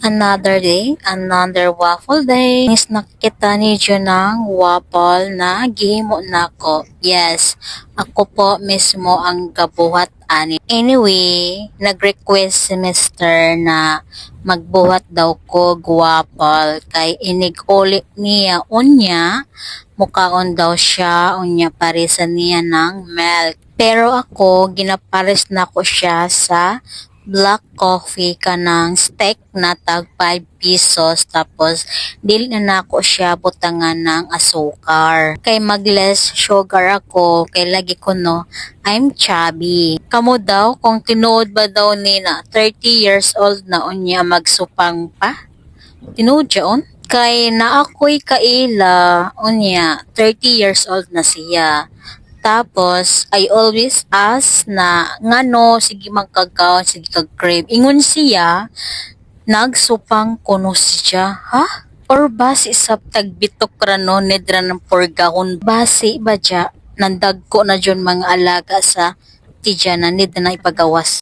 Another day, another waffle day. Is nakita ni ng waffle na gihimo nako. Yes, ako po mismo ang gabuhat ani. Anyway, nag-request si Mr. na magbuhat daw ko waffle kay inig-uli niya unya mukaon daw siya unya parisan niya ng milk. Pero ako ginapares na ko siya sa black coffee kanang steak na tag 5 pesos tapos dili na nako siya butangan ng asukar kay mag-less sugar ako kay lagi ko no I'm chubby. Kamo daw kung tinuod ba daw ni na 30 years old na unya magsupang pa tinuod on kay na ako'y kaila unya 30 years old na siya. Tapos, I always ask na, ngano, sige magkagaw, sige kag-crave. Ingon siya, nagsupang kuno siya, ha? Or basi sa tagbitok rano, nedra ng porgahon, basi ba dya, nandagko na dyan mga alaga sa tidya na nid na ipagawas.